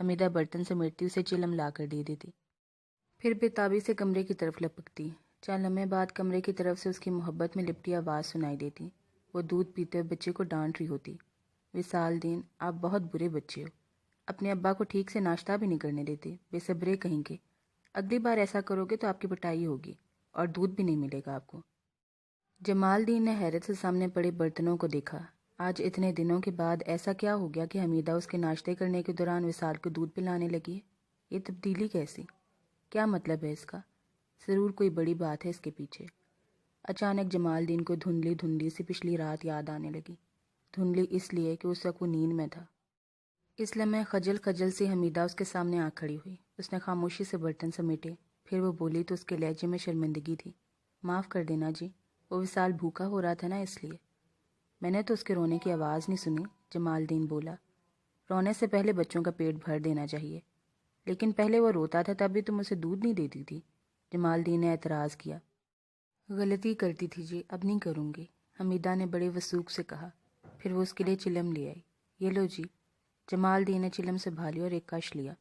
حمیدہ برتن سمیٹتی اسے چلم لا کر دے دیتی، پھر بےتابی سے کمرے کی طرف لپکتی۔ چند لمحے بعد کمرے کی طرف سے اس کی محبت میں لپٹی آواز سنائی دیتی۔ وہ دودھ پیتے ہوئے بچے کو ڈانٹ رہی ہوتی۔ وصال دین، آپ بہت برے بچے ہو، اپنے ابا کو ٹھیک سے ناشتہ بھی نہیں کرنے دیتے، بے صبرے کہیں گے، اگلی بار ایسا کرو گے تو آپ کی پٹائی ہوگی اور دودھ بھی نہیں ملے گا آپ کو۔ جمال دین نے حیرت سے سامنے پڑے برتنوں کو دیکھا۔ آج اتنے دنوں کے بعد ایسا کیا ہو گیا کہ حمیدہ اس کے ناشتے کرنے کے دوران وصال کو دودھ پلانے لگی ہے؟ یہ تبدیلی کیسی؟ کیا مطلب ہے اس کا؟ ضرور کوئی بڑی بات ہے اس کے پیچھے۔ اچانک جمال دین کو دھندلی دھندلی سی پچھلی رات یاد آنے لگی۔ دھندلی اس لیے کہ اس وقت وہ نیند میں تھا۔ اس لمحے خجل خجل سی حمیدہ اس کے سامنے آ کھڑی ہوئی۔ اس نے خاموشی سے برتن سمیٹے، پھر وہ بولی تو اس کے لہجے میں شرمندگی تھی۔ معاف کر دینا جی، وہ وصال بھوکا ہو رہا تھا نا، اس لیے۔ میں نے تو اس کے رونے کی آواز نہیں سنی، جمال دین بولا۔ رونے سے پہلے بچوں کا پیٹ بھر دینا چاہیے، لیکن پہلے وہ روتا تھا تب بھی تم اسے دودھ نہیں دیتی تھی، جمال دین نے اعتراض کیا۔ غلطی کرتی تھی جی، اب نہیں کروں گی، حمیدہ نے بڑے وثوق سے کہا۔ پھر وہ اس کے لیے چلم لے آئی۔ یہ لو جی، جمال دین نے چلم سنبھالی اور ایک کش لیا۔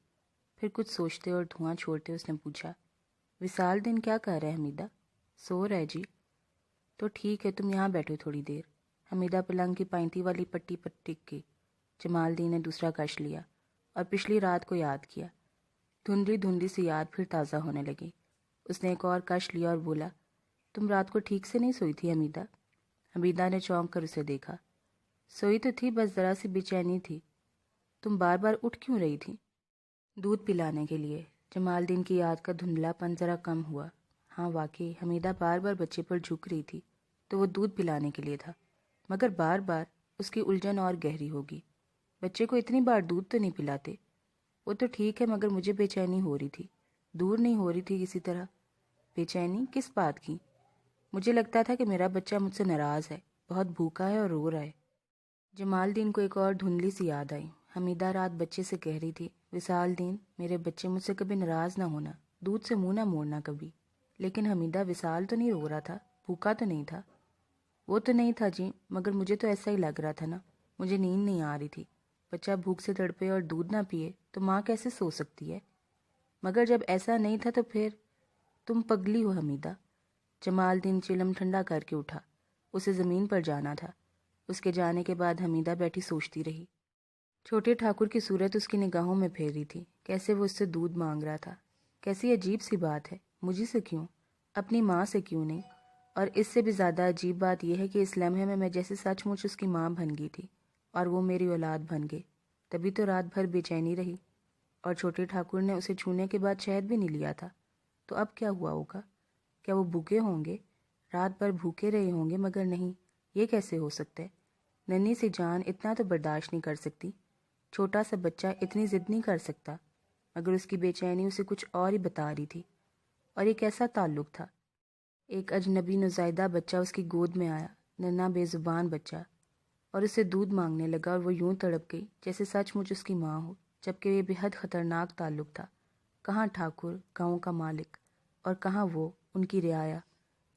پھر کچھ سوچتے اور دھواں چھوڑتے اس نے پوچھا، وصال دین کیا کر رہا ہے حمیدہ؟ سو رہا ہے جی۔ تو ٹھیک ہے، تم یہاں بیٹھو تھوڑی دیر۔ حمیدہ پلنگ کی پائنتی والی پٹی پر ٹک گئی۔ جمال دین نے دوسرا کش لیا اور پچھلی رات کو یاد کیا۔ دھندلی دھندلی سی یاد پھر تازہ ہونے لگی۔ اس نے ایک اور کش لیا اور بولا، تم رات کو ٹھیک سے نہیں سوئی تھی حمیدہ؟ حمیدہ نے چونک کر اسے دیکھا۔ سوئی تو تھی، بس ذرا سی بے چینی تھی۔ تم بار بار اٹھ کیوں رہی تھی؟ دودھ پلانے کے لیے۔ جمال دین کی یاد کا دھندلا پن ذرا کم ہوا۔ ہاں واقعی حمیدہ بار بار بچے پر جھک رہی تھی تو وہ دودھ پلانے کے لیے تھا، مگر بار بار اس کی الجھن اور گہری ہوگی۔ بچے کو اتنی بار دودھ تو نہیں پلاتے۔ وہ تو ٹھیک ہے، مگر مجھے بے چینی ہو رہی تھی، دور نہیں ہو رہی تھی کسی طرح۔ بے چینی کس بات کی؟ مجھے لگتا تھا کہ میرا بچہ مجھ سے ناراض ہے، بہت بھوکا ہے اور رو رہا ہے۔ جمال دین کو ایک اور دھندلی سی یاد آئی۔ حمیدہ رات بچے سے کہہ رہی تھی، وصال دین، میرے بچے مجھ سے کبھی ناراض نہ ہونا، دودھ سے منہ نہ موڑنا کبھی۔ لیکن حمیدہ، وصال تو نہیں رو رہا تھا، بھوکا تو نہیں تھا؟ وہ تو نہیں تھا جی، مگر مجھے تو ایسا ہی لگ رہا تھا نا، مجھے نیند نہیں آ رہی تھی۔ بچہ بھوک سے تڑپے اور دودھ نہ پیے تو ماں کیسے سو سکتی ہے؟ مگر جب ایسا نہیں تھا تو پھر؟ تم پگلی ہو حمیدہ۔ جمال دین چلم ٹھنڈا کر کے اٹھا۔ اسے زمین پر جانا تھا۔ اس کے جانے کے بعد حمیدہ بیٹھی سوچتی رہی۔ چھوٹے ٹھاکر کی صورت اس کی نگاہوں میں پھیر رہی تھی، کیسے وہ اس سے دودھ مانگ رہا تھا۔ کیسی عجیب سی بات ہے، مجھے سے کیوں، اپنی ماں سے کیوں نہیں؟ اور اس سے بھی زیادہ عجیب بات یہ ہے کہ اس لمحے میں جیسے سچ مچ اس کی ماں بن گئی تھی اور وہ میری اولاد بن گئے۔ تبھی تو رات بھر بے چینی رہی، اور چھوٹے ٹھاکر نے اسے چھونے کے بعد شہد بھی نہیں لیا تھا۔ تو اب کیا ہوا ہوگا؟ کیا وہ بھوکے ہوں گے؟ رات بھر بھوکے رہے ہوں گے؟ مگر نہیں، یہ کیسے ہو سکتا ہے؟ ننھی سی جان اتنا تو برداشت نہیں کر سکتی، چھوٹا سا بچہ اتنی ضد نہیں کر سکتا۔ مگر اس کی بے چینی اسے کچھ اور ہی بتا رہی تھی۔ اور یہ کیسا تعلق تھا؟ ایک اجنبی نوزائیدہ بچہ اس کی گود میں آیا، ننھا بے زبان بچہ، اور اسے دودھ مانگنے لگا، اور وہ یوں تڑپ گئی جیسے سچ مچ اس کی ماں ہو، جبکہ یہ بے حد خطرناک تعلق تھا۔ کہاں ٹھاکر، گاؤں کا مالک، اور کہاں وہ، ان کی رعایا۔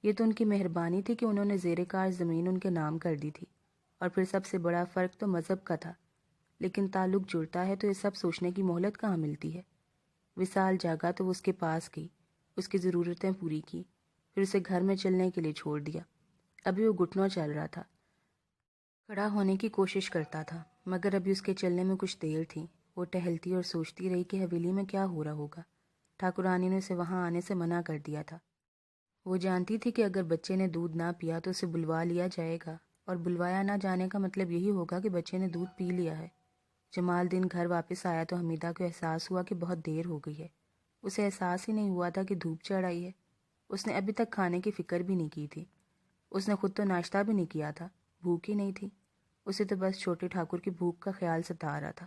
یہ تو ان کی مہربانی تھی کہ انہوں نے زیر کار زمین ان کے نام کر دی تھی، اور پھر سب سے بڑا فرق تو مذہب کا تھا۔ لیکن تعلق جڑتا ہے تو یہ سب سوچنے کی مہلت کہاں ملتی ہے؟ وصال جاگا تو وہ اس کے پاس گئی، اس کی ضرورتیں پوری کی، پھر اسے گھر میں چلنے کے لیے چھوڑ دیا۔ ابھی وہ گھٹنوں چل رہا تھا، کھڑا ہونے کی کوشش کرتا تھا، مگر ابھی اس کے چلنے میں کچھ دیر تھی۔ وہ ٹہلتی اور سوچتی رہی کہ حویلی میں کیا ہو رہا ہوگا۔ ٹھاکرانی نے اسے وہاں آنے سے منع کر دیا تھا۔ وہ جانتی تھی کہ اگر بچے نے دودھ نہ پیا تو اسے بلوا لیا جائے گا، اور بلوایا نہ جانے کا مطلب یہی ہوگا کہ بچے نے دودھ پی لیا ہے۔ جمال دین گھر واپس آیا تو حمیدہ کو احساس ہوا کہ بہت دیر ہو گئی ہے۔ اسے احساس ہی نہیں ہوا تھا کہ دھوپ چڑھ آئی ہے۔ اس نے ابھی تک کھانے کی فکر بھی نہیں کی تھی۔ اس نے خود تو ناشتہ بھی نہیں کیا تھا، بھوک ہی نہیں تھی۔ اسے تو بس چھوٹے ٹھاکر کی بھوک کا خیال ستا رہا تھا۔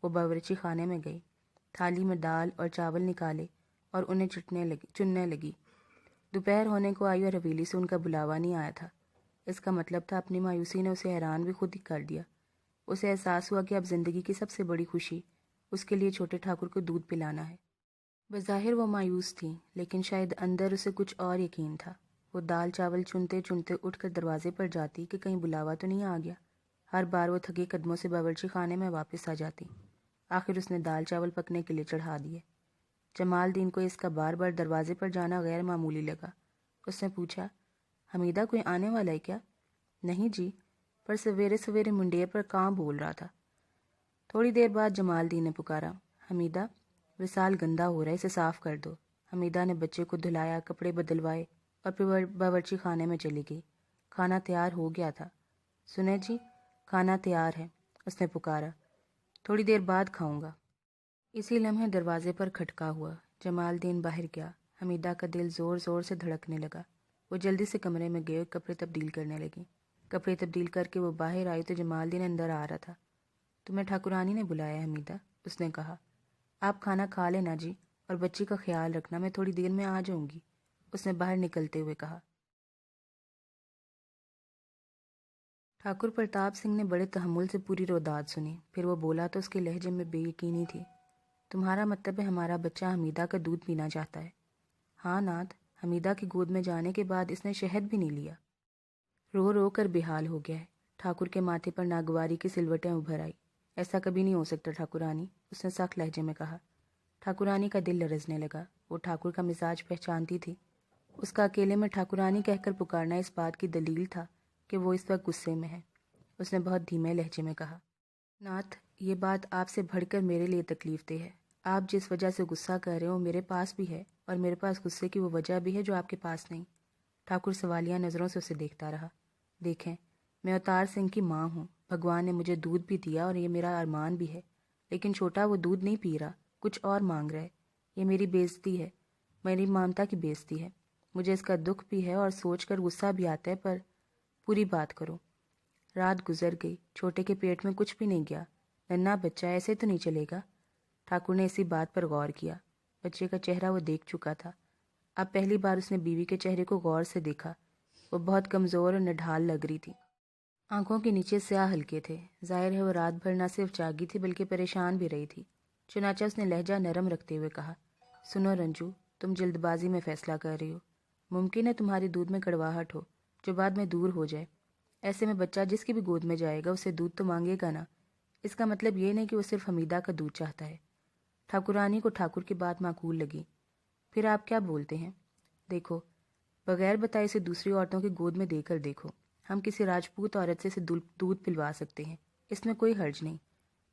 وہ باورچی خانے میں گئی، تھالی میں دال اور چاول نکالے اور انہیں چننے لگی۔ دوپہر ہونے کو آئی اور حویلی سے ان کا بلاوا نہیں آیا تھا۔ اس کا مطلب تھا اپنی مایوسی نے اسے حیران بھی خود ہی کر دیا۔ اسے احساس ہوا کہ اب زندگی کی سب سے بڑی خوشی اس کے لیے چھوٹے ٹھاکر کو دودھ پلانا ہے۔ بظاہر وہ مایوس تھی، لیکن شاید اندر اسے کچھ اور یقین تھا۔ وہ دال چاول چنتے چنتے اٹھ کر دروازے پر جاتی کہ کہیں بلاوا تو نہیں آ گیا۔ ہر بار وہ تھکے قدموں سے باورچی خانے میں واپس آ جاتی۔ آخر اس نے دال چاول پکنے کے لیے چڑھا دیے۔ جمال دین کو اس کا بار بار دروازے پر جانا غیر معمولی لگا۔ اس نے پوچھا، حمیدہ کوئی آنے والا ہے کیا؟ نہیں جی، پر سویرے سویرے منڈیر پر کہاں بول رہا تھا۔ تھوڑی دیر بعد جمال دین نے پکارا، حمیدہ وصال گندا ہو رہا ہے، اسے صاف کر دو۔ حمیدہ نے بچے کو دھلایا، کپڑے بدلوائے اور پھر باورچی خانے میں چلی گئی۔ کھانا تیار ہو گیا تھا۔ سنیں جی، کھانا تیار ہے، اس نے پکارا، تھوڑی دیر بعد کھاؤں گا۔ اسی لمحے دروازے پر کھٹکا ہوا۔ جمال دین باہر گیا۔ حمیدہ کا دل زور زور سے دھڑکنے لگا۔ وہ جلدی سے کمرے میں گئے اور کپڑے تبدیل کرنے لگی۔ کپڑے تبدیل کر کے وہ باہر آئی تو جمال دین اندر آ رہا تھا۔ تمہیں ٹھاکرانی نے بلایا حمیدہ، اس نے کہا۔ آپ کھانا کھا لینا جی، اور بچی کا خیال رکھنا، میں تھوڑی دیر میں آ جاؤں گی، اس نے باہر نکلتے ہوئے کہا۔ ٹھاکر پرتاپ سنگھ نے بڑے تحمل سے پوری روداد سنی، پھر وہ بولا تو اس کے لہجے میں بے یقینی تھی۔ تمہارا مطلب ہے ہمارا بچہ حمیدہ کا دودھ پینا چاہتا ہے؟ ہاں ناتھ، حمیدہ کی گود میں جانے کے بعد اس نے شہد بھی نہیں لیا۔ رو رو کر بے حال ہو گیا ہے۔ ٹھاکر کے ماتھے پر ناگواری کی سلوٹیں ابھر آئی۔ ایسا کبھی نہیں ہو سکتا ٹھاکرانی، اس نے سخت لہجے میں کہا۔ ٹھاکرانی کا دل لرزنے لگا۔ وہ ٹھاکر کا مزاج پہچانتی تھی۔ اس کا اکیلے میں ٹھاکرانی کہہ کر پکارنا اس بات کی دلیل تھا کہ وہ اس وقت غصے میں ہے۔ اس نے بہت دھیمے لہجے میں کہا، ناتھ، یہ بات آپ سے بڑھ کر میرے لیے تکلیف دہ ہے۔ آپ جس وجہ سے غصہ کر رہے ہو میرے پاس بھی ہے، اور میرے پاس غصے کی وہ وجہ بھی ہے جو آپ کے پاس نہیں۔ ٹھاکر سوالیہ نظروں سے اسے دیکھتا رہا۔ دیکھیں، میں اوتار سنگھ کی ماں ہوں، بھگوان نے مجھے دودھ بھی دیا اور یہ میرا ارمان بھی ہے، لیکن چھوٹا وہ دودھ نہیں پی رہا، کچھ اور مانگ رہا ہے۔ یہ میری بےعزتی ہے، میری مامتا کی بےعزتی ہے۔ مجھے اس کا دکھ بھی ہے اور سوچ کر غصہ بھی آتا ہے، پر پوری بات کرو۔ رات گزر گئی، چھوٹے کے پیٹ میں کچھ بھی نہیں گیا۔ ننھا بچہ ایسے تو نہیں چلے گا۔ ٹھاکر نے اسی بات پر غور کیا۔ بچے کا چہرہ وہ دیکھ چکا تھا۔ اب پہلی بار اس نے بیوی کے چہرے کو غور سے دیکھا۔ وہ بہت کمزور اور نڈھال لگ رہی تھی۔ آنکھوں کے نیچے سیاہ ہلکے تھے۔ ظاہر ہے وہ رات بھر نہ صرف جاگی تھی بلکہ پریشان بھی رہی تھی۔ چنانچہ اس نے لہجہ نرم رکھتے ہوئے کہا، سنو رنجو، تم جلد بازی میں فیصلہ کر رہی ہو۔ ممکن ہے تمہاری دودھ میں کڑواہٹ ہو جو بعد میں دور ہو جائے۔ ایسے میں بچہ جس کی بھی گود میں جائے گا اسے دودھ تو مانگے گا نا۔ اس کا مطلب یہ نہیں کہ وہ صرف حمیدہ کا دودھ چاہتا ہے۔ ٹھاکرانی کو ٹھاکر کی بات معقول لگی۔ پھر آپ کیا بولتے ہیں؟ دیکھو، بغیر بتائے اسے دوسری عورتوں کی گود میں دے کر دیکھو۔ ہم کسی راجپوت عورت سے اسے دودھ پلوا سکتے ہیں، اس میں کوئی حرج نہیں۔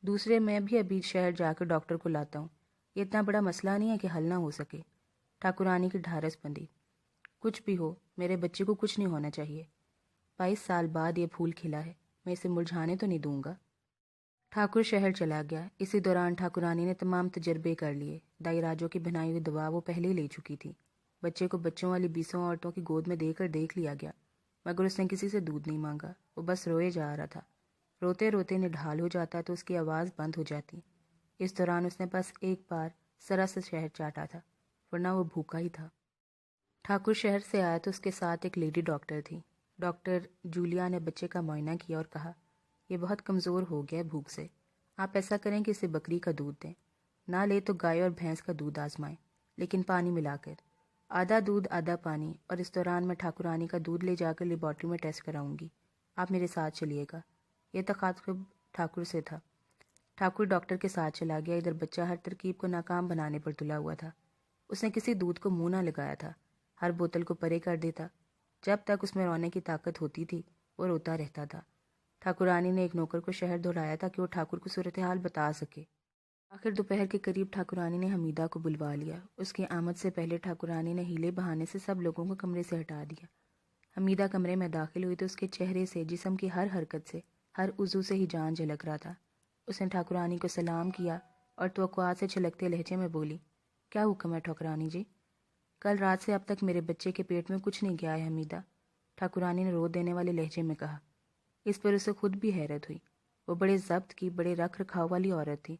دوسرے میں بھی ابھی شہر جا کر ڈاکٹر کو لاتا ہوں۔ یہ اتنا بڑا مسئلہ نہیں ہے کہ حل نہ ہو سکے۔ ٹھاکرانی کی ڈھارس بندھی۔ کچھ بھی ہو، میرے بچے کو کچھ نہیں ہونا چاہیے۔ 22 سال بعد یہ پھول کھلا ہے، میں اسے مرجھانے تو نہیں دوں گا۔ ٹھاکر شہر چلا گیا۔ اسی دوران ٹھاکرانی نے تمام تجربے کر لیے۔ دائی راجو کی بنائی ہوئی دوا وہ پہلے ہی لے چکی تھی۔ بچے کو بچوں والی 20 عورتوں کی گود میں دے کر دیکھ لیا گیا، مگر اس نے کسی سے دودھ نہیں مانگا۔ وہ بس روئے جا رہا تھا۔ روتے روتے نڈھال ہو جاتا تو اس کی آواز بند ہو جاتی۔ اس دوران اس نے بس ایک بار ذرا سا شہد چاٹا تھا، ورنہ وہ بھوکا ہی تھا۔ ٹھاکر شہر سے آیا تو اس کے ساتھ ایک لیڈی ڈاکٹر تھی۔ ڈاکٹر جولیا نے بچے کا معائنہ کیا اور کہا، یہ بہت کمزور ہو گیا ہے بھوک سے۔ آپ ایسا کریں کہ اسے بکری کا دودھ دیں، نہ لے تو گائے اور بھینس کا دودھ آزمائیں، لیکن پانی ملا کر، آدھا دودھ آدھا پانی۔ اور اس دوران میں ٹھاکرانی کا دودھ لے جا کر لیبارٹری میں ٹیسٹ کراؤں گی۔ آپ میرے ساتھ چلیے گا۔ یہ تخاطب ٹھاکر سے تھا۔ ٹھاکر ڈاکٹر کے ساتھ چلا گیا۔ ادھر بچہ ہر ترکیب کو ناکام بنانے پر تلا ہوا تھا۔ اس نے کسی دودھ کو منہ نہ لگایا تھا، ہر بوتل کو پرے کر دیتا۔ جب تک اس میں رونے کی طاقت ہوتی تھی وہ روتا رہتا تھا۔ ٹھاکرانی نے ایک نوکر کو شہر دھلایا تھا کہ وہ ٹھاکر کو صورتحال بتا سکے۔ آخر دوپہر کے قریب ٹھاکرانی نے حمیدہ کو بلوا لیا۔ اس کی آمد سے پہلے ٹھاکرانی نے ہیلے بہانے سے سب لوگوں کو کمرے سے ہٹا دیا۔ حمیدہ کمرے میں داخل ہوئی تو اس کے چہرے سے، جسم کی ہر حرکت سے، ہر عضو سے ہی جان جھلک رہا تھا۔ اس نے ٹھاکرانی کو سلام کیا اور توقعات سے چھلکتے لہجے میں بولی، کیا حکم ہے ٹھاکرانی جی؟ کل رات سے اب تک میرے بچے کے پیٹ میں کچھ نہیں گیا ہے حمیدہ، ٹھاکرانی نے رو دینے والے لہجے میں کہا۔ اس پر اسے خود بھی حیرت ہوئی۔ وہ بڑے ضبط کی، بڑے رکھ رکھاؤ والی عورت تھی،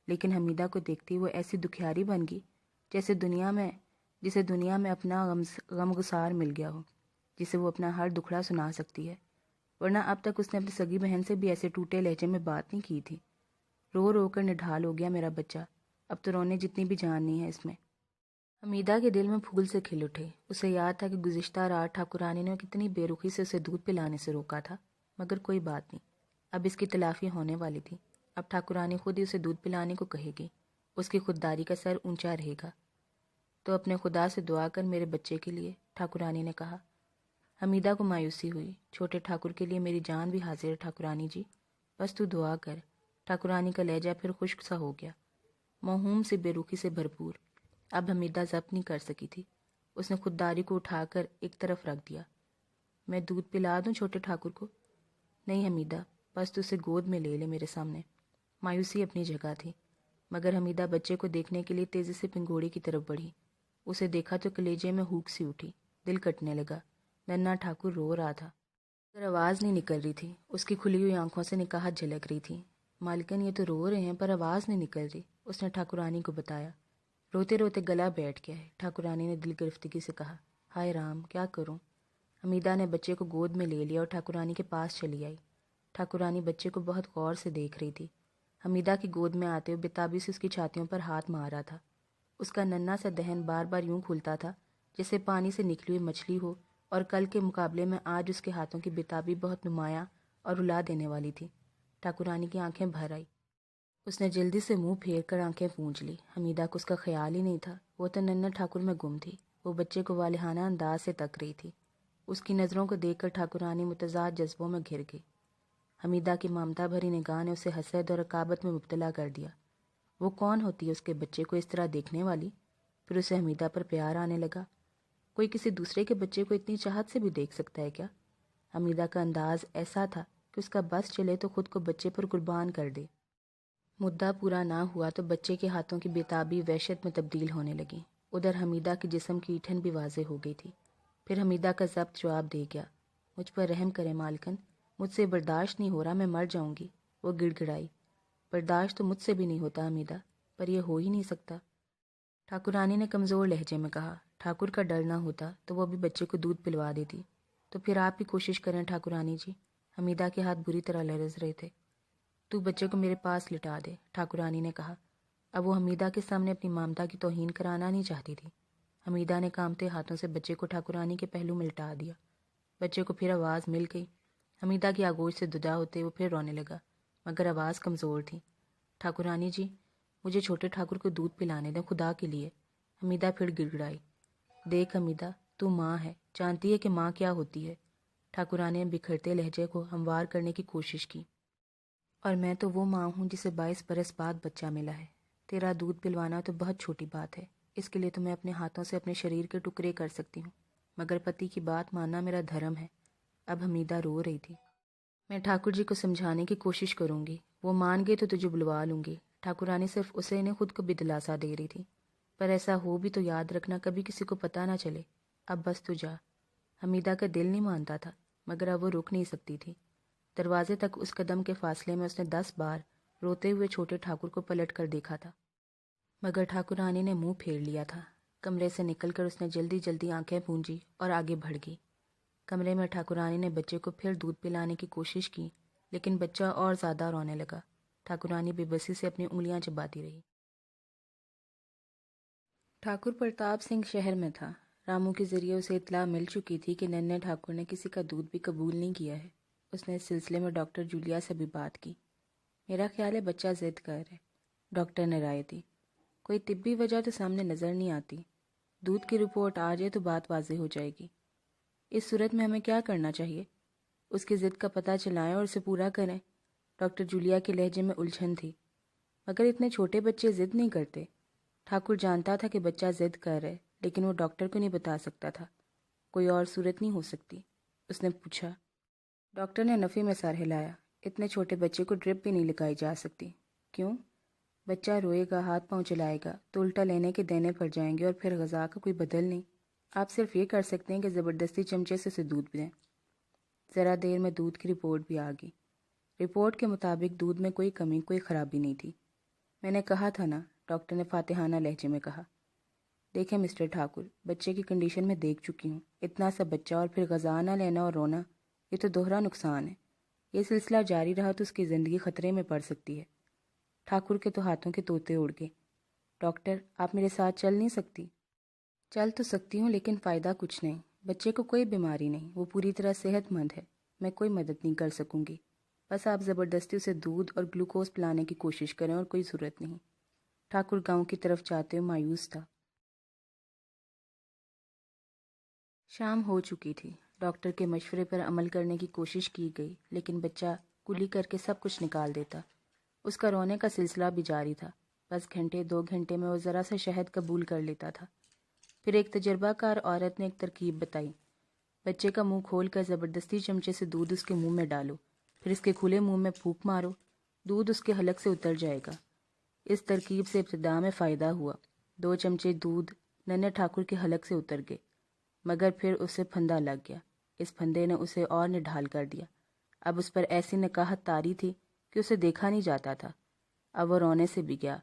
لیکن حمیدہ کو دیکھتی وہ ایسی دکھیاری بن گئی جسے دنیا میں اپنا غمگسار مل گیا ہو، جسے وہ اپنا ہر دکھڑا سنا سکتی ہے، ورنہ اب تک اس نے اپنی سگی بہن سے بھی ایسے ٹوٹے لہجے میں بات نہیں کی تھی۔ رو رو کر نڈھال ہو گیا میرا بچہ، اب تو رونے جتنی بھی جان نہیں ہے اس میں۔ حمیدہ کے دل میں پھول سے کھل اٹھے۔ اسے یاد تھا کہ گزشتہ رات ٹھاکرانی نے کتنی بے رخی سے اسے دودھ پلانے سے روکا تھا، مگر کوئی بات نہیں، اب اس کی تلافی ہونے والی تھی۔ اب ٹھاکرانی خود ہی اسے دودھ پلانے کو کہے گی، اس کی خودداری کا سر اونچا رہے گا۔ تو اپنے خدا سے دعا کر میرے بچے کے لیے، ٹھاکرانی نے کہا۔ حمیدہ کو مایوسی ہوئی۔ چھوٹے ٹھاکر کے لیے میری جان بھی حاضر ہے ٹھاکرانی جی، بس تو دعا کر۔ ٹھاکرانی کا لہجہ پھر خشک سا ہو گیا، موہوم سے بے رخی سے بھرپور۔ اب حمیدہ ضبط نہیں کر سکی تھی، اس نے خودداری کو اٹھا کر ایک طرف رکھ دیا۔ میں دودھ پلا دوں چھوٹے ٹھاکر کو؟ نہیں حمیدہ، بس تو اسے گود میں لے لے میرے سامنے۔ مایوسی اپنی جگہ تھی، مگر حمیدہ بچے کو دیکھنے کے لیے تیزی سے پنگوڑی کی طرف بڑھی۔ اسے دیکھا تو کلیجے میں ہوک سی اٹھی، دل کٹنے لگا۔ ننا ٹھاکر رو رہا تھا، مگر آواز نہیں نکل رہی تھی۔ اس کی کھلی ہوئی آنکھوں سے نکاہت جھلک رہی تھی۔ مالکن یہ تو رو رہے ہیں پر آواز نہیں نکل رہی، اس نے ٹھاکرانی کو بتایا۔ روتے روتے گلا بیٹھ گیا ہے، ٹھاکرانی نے دل گرفتگی سے کہا۔ ہائے رام، کیا کروں؟ حمیدہ نے بچے کو گود میں لے لیا اور ٹھاکرانی کے پاس چلی آئی۔ ٹھاکرانی بچے کو بہت غور سے دیکھ رہی تھی۔ حمیدہ کی گود میں آتے ہوئے بےتابی سے اس کی چھاتیوں پر ہاتھ مار رہا تھا۔ اس کا ننا سا دہن بار بار یوں کھلتا تھا جیسے پانی سے نکلی ہوئی مچھلی ہو، اور کل کے مقابلے میں آج اس کے ہاتھوں کی بےتابی بہت نمایاں اور رلا دینے والی تھی۔ ٹھاکرانی کی آنکھیں بھر آئی، اس نے جلدی سے منہ پھیر کر آنکھیں پونچھ لی۔ حمیدہ کو اس کا خیال ہی نہیں تھا، وہ تو ننا ٹھاکر میں گم تھی۔ وہ بچے کو والہانہ انداز سے تک رہی تھی۔ اس کی نظروں کو دیکھ کر ٹھاکرانی متضاد جذبوں میں گھر گئی۔ حمیدہ کی ممتا بھری نگاہ نے اسے حسد اور رقابت میں مبتلا کر دیا۔ وہ کون ہوتی ہے اس کے بچے کو اس طرح دیکھنے والی؟ پھر اسے حمیدہ پر پیار آنے لگا۔ کوئی کسی دوسرے کے بچے کو اتنی چاہت سے بھی دیکھ سکتا ہے کیا؟ حمیدہ کا انداز ایسا تھا کہ اس کا بس چلے تو خود کو بچے پر قربان کر دے۔ مدعا پورا نہ ہوا تو بچے کے ہاتھوں کی بےتابی وحشت میں تبدیل ہونے لگی۔ ادھر حمیدہ کے جسم کی ایٹھن بھی واضح ہو گئی تھی۔ پھر حمیدہ کا ضبط جواب دے گیا۔ مجھ پر رحم کرے مالکن، مجھ سے برداشت نہیں ہو رہا، میں مر جاؤں گی۔ وہ گڑ گڑائی۔ برداشت تو مجھ سے بھی نہیں ہوتا حمیدہ، پر یہ ہو ہی نہیں سکتا، ٹھاکرانی نے کمزور لہجے میں کہا۔ ٹھاکر کا ڈر نہ ہوتا تو وہ بھی بچے کو دودھ پلوا دیتی۔ تو پھر آپ ہی کوشش کریں ٹھاکرانی جی۔ حمیدہ کے ہاتھ بری طرح لرز رہے تھے۔ تو بچے کو میرے پاس لٹا دے، ٹھاکرانی نے کہا۔ اب وہ حمیدہ کے سامنے اپنی ممتا کی توہین کرانا نہیں چاہتی تھی۔ حمیدہ نے کانپتے ہاتھوں سے بچے کو ٹھاکرانی کے پہلو میں لٹا دیا۔ بچے کو پھر آواز مل گئی۔ حمیدہ کی آغوش سے جدا ہوتے وہ پھر رونے لگا، مگر آواز کمزور تھی۔ ٹھاکرانی جی، مجھے چھوٹے ٹھاکر کو دودھ پلانے دیں خدا کے لیے۔ حمیدہ پھر گڑ گڑائی۔ دیکھ حمیدہ، تو ماں ہے، جانتی ہے کہ ماں کیا ہوتی ہے۔ ٹھاکرانی نے بکھرتے لہجے کو ہموار کرنے کی کوشش کی۔ اور میں تو وہ ماں ہوں جسے 22 برس بعد بچہ ملا ہے۔ تیرا دودھ پلوانا تو بہت چھوٹی بات ہے، اس کے لیے تو میں اپنے ہاتھوں سے اپنے شریر کے ٹکڑے کر سکتی ہوں، مگر پتی کی بات ماننا میرا دھرم ہے۔ اب حمیدہ رو رہی تھی۔ میں ٹھاکر جی کو سمجھانے کی کوشش کروں گی، وہ مان گئے تو تجھے بلوا لوں گی۔ ٹھاکرانی صرف اسے نے خود کو بھی دلاسا دے رہی تھی۔ پر ایسا ہو بھی تو یاد رکھنا کبھی کسی کو پتہ نہ چلے۔ اب بس تو جا۔ حمیدہ کا دل نہیں مانتا تھا، مگر اب وہ رک نہیں سکتی تھی۔ دروازے تک اس قدم کے فاصلے میں اس نے 10 بار روتے ہوئے چھوٹے ٹھاکر کو پلٹ کر دیکھا تھا، مگر ٹھاکرانی نے منہ پھیر لیا تھا۔ کمرے سے نکل کر اس نے جلدی جلدی آنکھیں پونجی اور آگے بڑھ گئی۔ کمرے میں ٹھاکرانی نے بچے کو پھر دودھ پلانے کی کوشش کی، لیکن بچہ اور زیادہ رونے لگا۔ ٹھاکرانی بے بسی سے اپنی انگلیاں چباتی رہی۔ ٹھاکر پرتاپ سنگھ شہر میں تھا۔ رامو کے ذریعے اسے اطلاع مل چکی تھی کہ ننے ٹھاکر نے کسی کا دودھ بھی قبول نہیں کیا ہے۔ اس نے اس سلسلے میں ڈاکٹر جولیا سے بھی بات کی۔ میرا خیال ہے بچہ ضد کر ہے، ڈاکٹر نے رائے دی۔ کوئی طبی وجہ تو سامنے نظر نہیں آتی، دودھ کی رپورٹ آ جائے تو بات واضح ہو جائے گی۔ اس صورت میں ہمیں کیا کرنا چاہیے؟ اس کی ضد کا پتہ چلائیں اور اسے پورا کریں۔ ڈاکٹر جولیا کے لہجے میں الجھن تھی۔ مگر اتنے چھوٹے بچے ضد نہیں کرتے۔ ٹھاکر جانتا تھا کہ بچہ ضد کر رہے، لیکن وہ ڈاکٹر کو نہیں بتا سکتا تھا۔ کوئی اور صورت نہیں ہو سکتی؟ اس نے پوچھا۔ ڈاکٹر نے نفی میں سر ہلایا۔ اتنے چھوٹے بچے کو ڈرپ بھی نہیں لگائی جا سکتی۔ کیوں؟ بچہ روئے گا، ہاتھ پاؤں چلائے گا تو الٹا لینے کے دینے پڑ جائیں گے، اور پھر غذا کا کوئی بدل نہیں۔ آپ صرف یہ کر سکتے ہیں کہ زبردستی چمچے سے اسے دودھ دیں۔ ذرا دیر میں دودھ کی رپورٹ بھی آ گئی۔ رپورٹ کے مطابق دودھ میں کوئی کمی، کوئی خرابی نہیں تھی۔ میں نے کہا تھا نا، ڈاکٹر نے فاتحانہ لہجے میں کہا۔ دیکھیں مسٹر ٹھاکر، بچے کی کنڈیشن میں دیکھ چکی ہوں۔ اتنا سا بچہ اور پھر غذا نہ لینا اور رونا، یہ تو دوہرا نقصان ہے۔ یہ سلسلہ جاری رہا تو اس کی زندگی خطرے میں پڑ سکتی ہے۔ ٹھاکر کے تو ہاتھوں کے طوطے اڑ گئے۔ ڈاکٹر، آپ میرے ساتھ چل نہیں سکتی؟ چل تو سکتی ہوں، لیکن فائدہ کچھ نہیں۔ بچے کو کوئی بیماری نہیں، وہ پوری طرح صحت مند ہے۔ میں کوئی مدد نہیں کر سکوں گی۔ بس آپ زبردستی اسے دودھ اور گلوکوز پلانے کی کوشش کریں اور کوئی ضرورت نہیں۔ ٹھاکر گاؤں کی طرف جاتے ہوئے مایوس تھا۔ شام ہو چکی تھی۔ ڈاکٹر کے مشورے پر عمل کرنے کی کوشش کی گئی، لیکن بچہ کلی کر کے سب کچھ نکال دیتا۔ اس کا رونے کا سلسلہ بھی جاری تھا۔ بس گھنٹے 2 گھنٹے میں وہ ذرا سا شہد قبول کر لیتا تھا۔ پھر ایک تجربہ کار عورت نے ایک ترکیب بتائی۔ بچے کا منہ کھول کر زبردستی چمچے سے دودھ اس کے منہ میں ڈالو، پھر اس کے کھلے منہ میں پھونک مارو، دودھ اس کے حلق سے اتر جائے گا۔ اس ترکیب سے ابتدا میں فائدہ ہوا۔ 2 چمچے دودھ ننھے ٹھاکر کے حلق سے اتر گئے، مگر پھر اسے پھندا لگ گیا۔ اس پھندے نے اسے اور نڈھال کر دیا۔ اب اس پر ایسی نکاہت طاری تھی کہ اسے دیکھا نہیں جاتا تھا۔ اب وہ رونے سے بھی گیا۔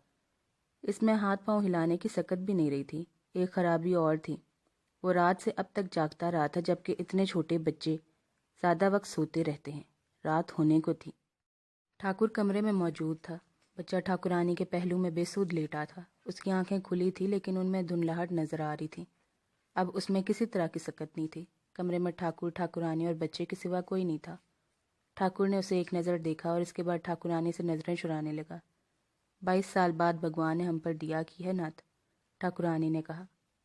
اس میں ہاتھ پاؤں ہلانے کی سکت بھی نہیں رہی تھی۔ ایک خرابی اور تھی، وہ رات سے اب تک جاگتا رہا تھا، جبکہ اتنے چھوٹے بچے زیادہ وقت سوتے رہتے ہیں۔ رات ہونے کو تھی۔ ٹھاکر کمرے میں موجود تھا۔ بچہ ٹھاکرانی کے پہلو میں بے سود لیٹا تھا۔ اس کی آنکھیں کھلی تھی، لیکن ان میں دھندلاہٹ نظر آ رہی تھی۔ اب اس میں کسی طرح کی سکت نہیں تھی۔ کمرے میں ٹھاکر، ٹھاکرانی اور بچے کے سوا کوئی نہیں تھا۔ ٹھاکر نے اسے ایک نظر دیکھا اور اس کے بعد ٹھاکرانی سے نظریں چرانے لگا۔ 22 سال بعد بھگوان نے ہم پر دیا کی ہے نعت، ٹھاکرانی نے کہا۔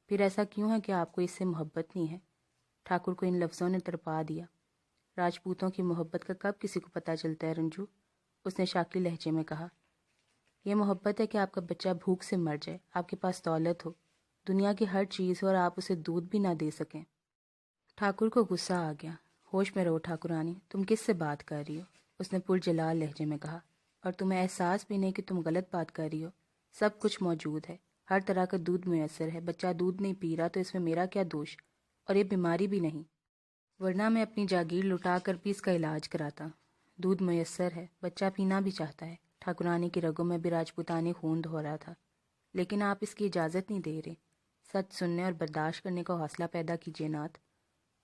پھر ایسا کیوں ہے کہ آپ کو اس سے محبت نہیں ہے؟ ٹھاکر کو ان لفظوں نے تڑپا دیا۔ راجپوتوں کی محبت کا کب کسی کو پتہ چلتا ہے رنجو؟ اس نے شاکی لہجے میں کہا۔ یہ محبت ہے کہ آپ کا بچہ بھوک سے مر جائے، آپ کے پاس دولت ہو، دنیا کی ہر چیز ہو، اور آپ اسے دودھ بھی نہ دے سکیں۔ ٹھاکر کو غصہ آ گیا۔ ہوش میں رہو ٹھاکرانی، تم کس سے بات کر رہی ہو؟ اس نے پرجلال لہجے میں کہا۔ اور تمہیں احساس بھی نہیں کہ تم غلط بات کر رہی ہو؟ سب کچھ موجود ہے، ہر طرح کا دودھ میسر ہے۔ بچہ دودھ نہیں پی رہا تو اس میں میرا کیا دوش؟ اور یہ بیماری بھی نہیں، ورنہ میں اپنی جاگیر لٹا کر بھی اس کا علاج کراتا۔ دودھ میسر ہے، بچہ پینا بھی چاہتا ہے۔ ٹھاکرانی کی رگوں میں بھی راجپوتانی خون دہو رہا تھا۔ لیکن آپ اس کی اجازت نہیں دے رہے۔ سچ سننے اور برداشت کرنے کا حوصلہ پیدا کیجیے نعت۔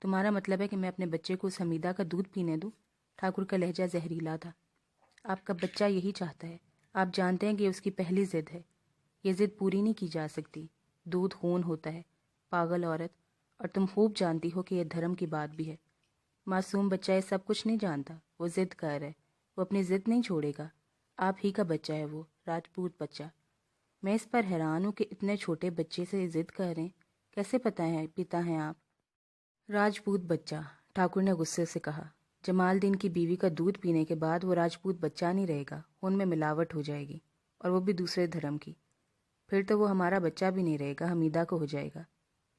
تمہارا مطلب ہے کہ میں اپنے بچے کو اس حمیدہ کا دودھ پینے دوں؟ ٹھاکر کا لہجہ زہریلا تھا۔ آپ کا بچہ یہی چاہتا ہے۔ آپ جانتے ہیں کہ اس کی پہلی ضد ہے۔ یہ ضد پوری نہیں کی جا سکتی۔ دودھ خون ہوتا ہے، پاگل عورت، اور تم خوب جانتی ہو کہ یہ دھرم کی بات بھی ہے۔ معصوم بچہ یہ سب کچھ نہیں جانتا، وہ ضد کر رہا ہے، وہ اپنی ضد نہیں چھوڑے گا۔ آپ ہی کا بچہ ہے وہ، راجپوت بچہ۔ میں اس پر حیران ہوں کہ اتنے چھوٹے بچے سے ضد کر رہے ہیں، کیسے پتہ ہیں آپ؟ راجپوت بچہ، ٹھاکر نے غصے سے کہا۔ جمال دین کی بیوی کا دودھ پینے کے بعد وہ راجپوت بچہ نہیں رہے گا، ان میں ملاوٹ ہو جائے گی، اور وہ بھی دوسرے دھرم کی۔ پھر تو وہ ہمارا بچہ بھی نہیں رہے گا، حمیدہ کو ہو جائے گا۔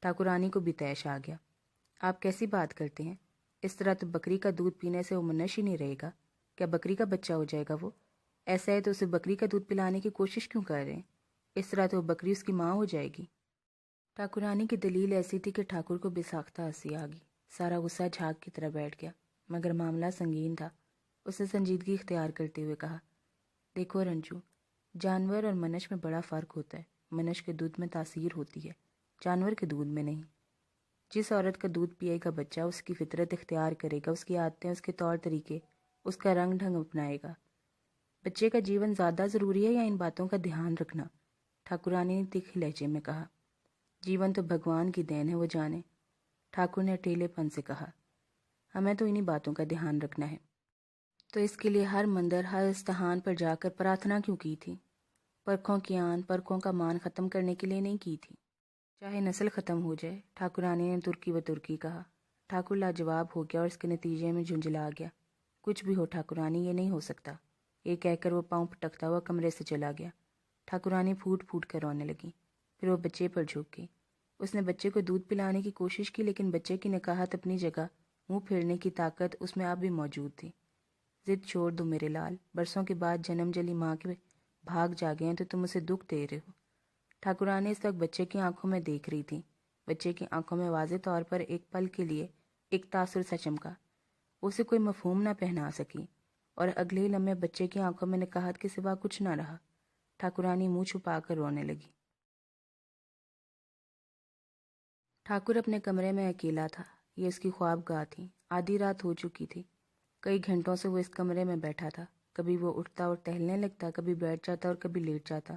ٹھاکرانی کو بھی تیش آ گیا۔ آپ کیسی بات کرتے ہیں؟ اس طرح تو بکری کا دودھ پینے سے وہ منش ہی نہیں رہے گا۔ کیا بکری کا بچہ ہو جائے گا وہ؟ ایسا ہے تو اسے بکری کا دودھ پلانے کی کوشش کیوں کر رہے ہیں؟ اس طرح تو وہ بکری اس کی ماں ہو جائے گی۔ ٹھاکرانی کی دلیل ایسی تھی کہ ٹھاکر کو بے ساختہ ہنسی آ گئی۔ سارا غصہ جھاگ کی طرح بیٹھ گیا، مگر معاملہ سنگین تھا۔ اس نے سنجیدگی اختیار کرتے ہوئے کہا، دیکھو رنجو، جانور اور منش میں بڑا فرق ہوتا ہے۔ منش کے دودھ میں تاثیر ہوتی ہے، جانور کے دودھ میں نہیں۔ جس عورت کا دودھ پیے گا بچہ، اس کی فطرت اختیار کرے گا، اس کی عادتیں، اس کے طور طریقے، اس کا رنگ ڈھنگ اپنائے گا۔ بچے کا جیون زیادہ ضروری ہے یا ان باتوں کا دھیان رکھنا؟ ٹھاکرانی نے تیکھے لہجے میں کہا۔ جیون تو بھگوان کی دین ہے، وہ جانے، ٹھاکر نے اٹیلے پن سے کہا۔ ہمیں تو انہی باتوں کا دھیان رکھنا ہے۔ تو اس کے لیے ہر مندر، ہر استحان پر جا کر پرارتھنا کیوں کی تھی؟ پرکھوں کی آن، پرکھوں کا مان ختم کرنے کے لیے نہیں کی تھی، چاہے نسل ختم ہو جائے۔ ٹھاکرانی نے ترکی و ترکی کہا۔ ٹھاکر لاجواب ہو گیا اور اس کے نتیجے میں جھنجھلا گیا۔ کچھ بھی ہو ٹھاکرانی، یہ نہیں ہو سکتا۔ یہ کہہ کر وہ پاؤں پٹکتا ہوا کمرے سے چلا گیا۔ ٹھاکرانی پھوٹ پھوٹ کر رونے لگی۔ پھر وہ بچے پر جھک گئی۔ اس نے بچے کو دودھ پلانے کی کوشش کی، لیکن بچے کی نکاہت اپنی جگہ، منہ پھیرنے کی طاقت اس میں اب بھی موجود تھی۔ ضد چھوڑ دو میرے لال، برسوں کے بعد جنم جلی ماں کے بھاگ جاگے ہیں تو تم اسے دکھ دے رہے ہو۔ ٹھاکرانی اس وقت بچے کی آنکھوں میں دیکھ رہی تھی۔ بچے کی آنکھوں میں واضح طور پر ایک پل کے لیے ایک تاثر سا چمکا۔ اسے کوئی مفہوم نہ پہنا سکی، اور اگلے ہی لمحے بچے کی آنکھوں میں نکاہت کے سوا کچھ نہ رہا۔ ٹھاکرانی منہ چھپا کر رونے لگی۔ ٹھاکر اپنے کمرے میں اکیلا تھا۔ یہ اس کی خواب گاہ تھی۔ آدھی رات ہو چکی تھی۔ کئی گھنٹوں سے وہ اس کمرے میں بیٹھا تھا۔ کبھی وہ اٹھتا اور ٹہلنے لگتا، کبھی بیٹھ جاتا اور کبھی لیٹ جاتا۔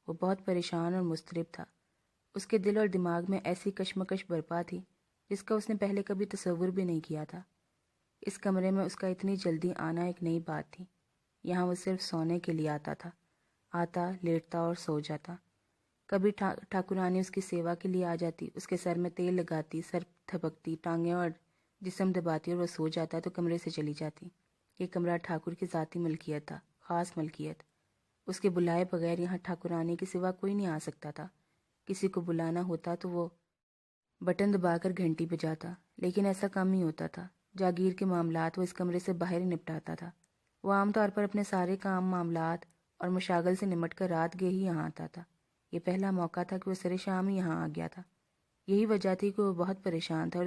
وہ بہت پریشان اور مضطرب تھا۔ اس کے دل اور دماغ میں ایسی کشمکش برپا تھی جس کا اس نے پہلے کبھی تصور بھی نہیں کیا تھا۔ اس کمرے میں اس کا اتنی جلدی آنا ایک نئی بات تھی۔ یہاں وہ صرف سونے کے لیے آتا تھا، آتا، لیٹتا اور سو جاتا۔ کبھی ٹھاکرانی اس کی سیوا کے لیے آ جاتی، اس کے سر میں تیل لگاتی، سر تھپکتی، ٹانگیں اور جسم دباتی اور وہ سو جاتا تو کمرے سے چلی جاتی۔ یہ کمرہ ٹھاکر کی ذاتی ملکیت تھا، خاص ملکیت۔ اس کے بلائے بغیر یہاں ٹھاکرانی کے سوا کوئی نہیں آ سکتا تھا۔ کسی کو بلانا ہوتا تو وہ بٹن دبا کر گھنٹی بجاتا، لیکن ایسا کم ہی ہوتا تھا۔ جاگیر کے معاملات وہ اس کمرے سے باہر ہی نپٹاتا تھا۔ وہ عام طور پر اپنے سارے کام، معاملات اور مشاغل سے نمٹ کر رات گئے ہی یہاں آتا تھا۔ یہ پہلا موقع تھا کہ وہ سر شام ہی یہاں آ گیا تھا۔ یہی وجہ تھی کہ وہ بہت پریشان تھا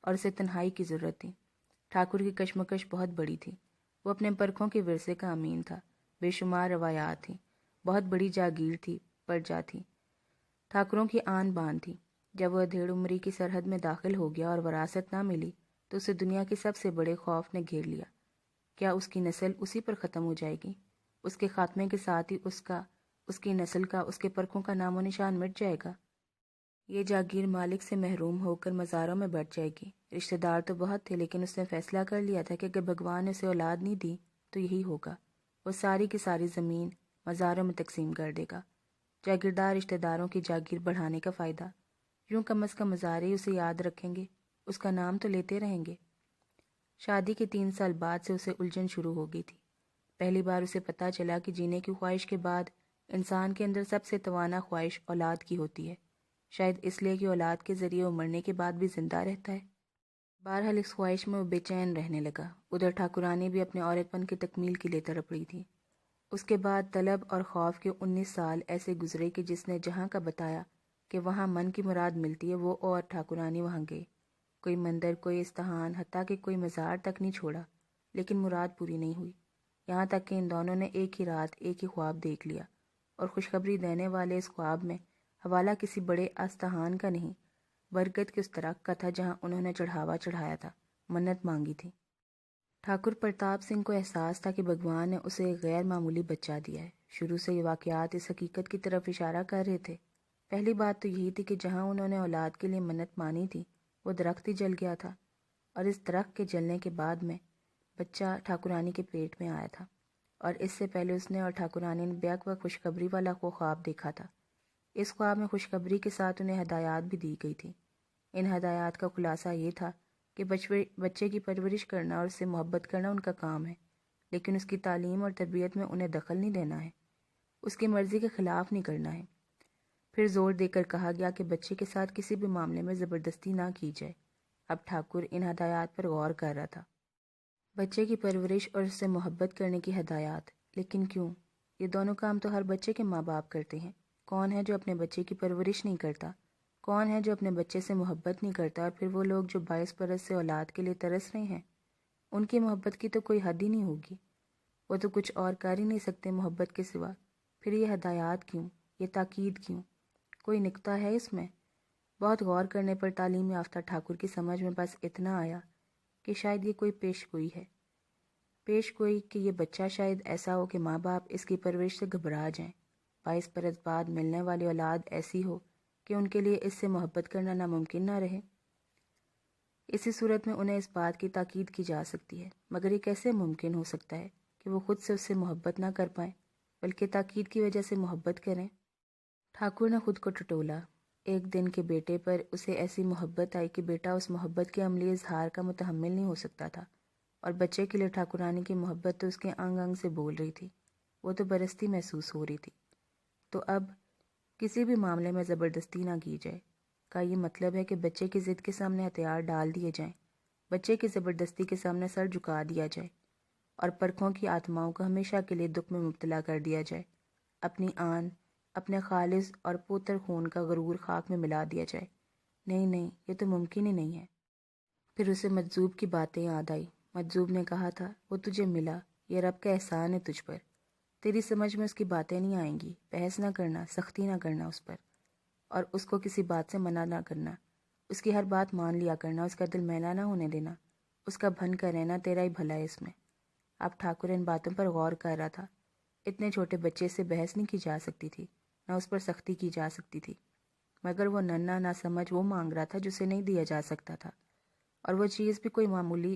اور اسے تنہائی کی ضرورت تھی۔ ٹھاکر کی کشمکش بہت بڑی تھی۔ وہ اپنے پرکھوں کے ورثے کا امین تھا۔ بے شمار روایات تھیں، بہت بڑی جاگیر تھی، پرجا تھی، ٹھاکروں کی آن بان تھی۔ جب وہ ادھیڑ عمری کی سرحد میں داخل ہو گیا اور وراثت نہ ملی تو اسے دنیا کے سب سے بڑے خوف نے گھیر لیا۔ کیا اس کی نسل اسی پر ختم ہو جائے گی؟ اس کے خاتمے کے ساتھ ہی اس کی نسل کا، اس کے پرکھوں کا نام و نشان مٹ جائے گا۔ یہ جاگیر مالک سے محروم ہو کر مزاروں میں بیٹھ جائے گی۔ رشتہ دار تو بہت تھے، لیکن اس نے فیصلہ کر لیا تھا کہ اگر بھگوان نے اسے اولاد نہیں دی تو یہی ہوگا، وہ ساری کی ساری زمین مزاروں میں تقسیم کر دے گا۔ جاگیردار رشتہ داروں کی جاگیر بڑھانے کا فائدہ، یوں کم از کم مزارے اسے یاد رکھیں گے، اس کا نام تو لیتے رہیں گے۔ شادی کے 3 سال بعد سے اسے الجھن شروع ہو گئی تھی۔ پہلی بار اسے پتہ چلا کہ جینے کی خواہش کے بعد انسان کے اندر سب سے توانا خواہش اولاد کی ہوتی ہے، شاید اس لیے کہ اولاد کے ذریعے وہ مرنے کے بعد بھی زندہ رہتا ہے۔ بہرحال اس خواہش میں وہ بے چین رہنے لگا۔ ادھر ٹھاکرانی بھی اپنے عورت پن کی تکمیل کے لیے تڑپ رہی تھی۔ اس کے بعد طلب اور خوف کے 19 سال ایسے گزرے کہ جس نے جہاں کا بتایا کہ وہاں من کی مراد ملتی ہے، وہ اور ٹھاکرانی وہاں گئے۔ کوئی مندر، کوئی استحان، حتیٰ کہ کوئی مزار تک نہیں چھوڑا، لیکن مراد پوری نہیں ہوئی۔ یہاں تک کہ ان دونوں نے ایک ہی رات ایک ہی خواب دیکھ لیا، اور خوشخبری دینے والے اس خواب میں حوالہ کسی بڑے استحان کا نہیں، برکت کے اس درخت کا تھا جہاں انہوں نے چڑھاوا چڑھایا تھا، منت مانگی تھی۔ ٹھاکر پرتاپ سنگھ کو احساس تھا کہ بھگوان نے اسے ایک غیر معمولی بچہ دیا ہے۔ شروع سے یہ واقعات اس حقیقت کی طرف اشارہ کر رہے تھے۔ پہلی بات تو یہی تھی کہ جہاں انہوں نے اولاد کے لیے منت مانی تھی وہ درخت ہی جل گیا تھا، اور اس درخت کے جلنے کے بعد میں بچہ ٹھاکرانی کے پیٹ میں آیا تھا، اور اس سے پہلے اس نے اور ٹھاکرانی نے بیک وقت خوشخبری والا وہ خواب دیکھا تھا۔ اس خواب میں خوشخبری کے ساتھ انہیں ہدایات بھی دی گئی تھی۔ ان ہدایات کا خلاصہ یہ تھا کہ بچے کی پرورش کرنا اور اس سے محبت کرنا ان کا کام ہے، لیکن اس کی تعلیم اور تربیت میں انہیں دخل نہیں دینا ہے، اس کی مرضی کے خلاف نہیں کرنا ہے۔ پھر زور دے کر کہا گیا کہ بچے کے ساتھ کسی بھی معاملے میں زبردستی نہ کی جائے۔ اب ٹھاکر ان ہدایات پر غور کر رہا تھا۔ بچے کی پرورش اور اس سے محبت کرنے کی ہدایات، لیکن کیوں؟ یہ دونوں کام تو ہر بچے کے ماں باپ کرتے ہیں۔ کون ہے جو اپنے بچے کی پرورش نہیں کرتا؟ کون ہے جو اپنے بچے سے محبت نہیں کرتا؟ اور پھر وہ لوگ جو 22 برس سے اولاد کے لیے ترس رہے ہیں، ان کی محبت کی تو کوئی حد ہی نہیں ہوگی، وہ تو کچھ اور کر ہی نہیں سکتے محبت کے سوا۔ پھر یہ ہدایات کیوں؟ یہ تاکید کیوں؟ کوئی نکتہ ہے اس میں؟ بہت غور کرنے پر تعلیم یافتہ ٹھاکر کی سمجھ میں بس اتنا آیا کہ شاید یہ کوئی پیش گوئی ہے، پیش گوئی کہ یہ بچہ شاید ایسا ہو کہ ماں باپ اس کی پرورش سے گھبرا جائیں، 22 برس بعد ملنے والی اولاد ایسی ہو کہ ان کے لیے اس سے محبت کرنا ناممکن نہ رہے۔ اسی صورت میں انہیں اس بات کی تاکید کی جا سکتی ہے، مگر یہ کیسے ممکن ہو سکتا ہے کہ وہ خود سے اس سے محبت نہ کر پائیں بلکہ تاکید کی وجہ سے محبت کریں؟ ٹھاکر نے خود کو ٹٹولا۔ ایک دن کے بیٹے پر اسے ایسی محبت آئی کہ بیٹا اس محبت کے عملی اظہار کا متحمل نہیں ہو سکتا تھا، اور بچے کے لیے ٹھاکرانی کی محبت تو اس کے انگ انگ سے بول رہی تھی، وہ تو برستی محسوس ہو رہی تھی۔ تو اب کسی بھی معاملے میں زبردستی نہ کی جائے کا یہ مطلب ہے کہ بچے کی ضد کے سامنے ہتھیار ڈال دیے جائیں، بچے کی زبردستی کے سامنے سر جھکا دیا جائے، اور پرکھوں کی آتماؤں کو ہمیشہ کے لیے دکھ میں مبتلا کر دیا جائے، اپنی آن، اپنے خالص اور پوتر خون کا غرور خاک میں ملا دیا جائے۔ نہیں نہیں، یہ تو ممکن ہی نہیں ہے۔ پھر اسے مجذوب کی باتیں یاد آئی۔ مجذوب نے کہا تھا، وہ تجھے ملا، یہ رب کا احسان ہے تجھ پر، تیری سمجھ میں اس کی باتیں نہیں آئیں گی، بحث نہ کرنا، سختی نہ کرنا اس پر، اور اس کو کسی بات سے منع نہ کرنا، اس کی ہر بات مان لیا کرنا، اس کا دل میلا نہ ہونے دینا، اس کا بھن کر رہنا، تیرا ہی بھلا ہے اس میں۔ اب ٹھاکر ان باتوں پر غور کر رہا تھا۔ اتنے چھوٹے بچے سے بحث نہیں کی جا سکتی تھی، نہ اس پر سختی کی جا سکتی تھی، مگر وہ ننھا نہ سمجھ وہ مانگ رہا تھا جسے نہیں دیا جا سکتا تھا، اور وہ چیز بھی کوئی معمولی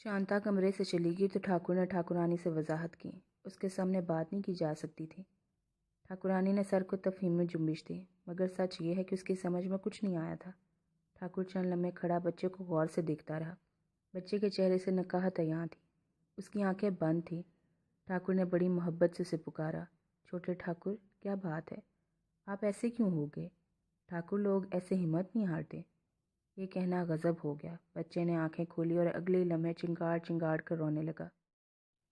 شانتا کمرے سے چلی گئی تو ٹھاکر نے ٹھاکرانی سے وضاحت کی۔ اس کے سامنے بات نہیں کی جا سکتی تھی۔ ٹھاکرانی نے سر کو تفہیم میں جنبش دی، مگر سچ یہ ہے کہ اس کی سمجھ میں کچھ نہیں آیا تھا۔ ٹھاکر چند لمحے کھڑا بچے کو غور سے دیکھتا رہا۔ بچے کے چہرے سے نکاہت عیاں تھی، اس کی آنکھیں بند تھیں۔ ٹھاکر نے بڑی محبت سے اسے پکارا، چھوٹے ٹھاکر، کیا بات ہے؟ آپ ایسے کیوں ہو گئے؟ ٹھاکر، لوگ ایسے ہمت نہیں ہارتے۔ یہ کہنا غضب ہو گیا۔ بچے نے آنکھیں کھولی اور اگلے لمحے چنگاڑ چنگاڑ کر رونے لگا۔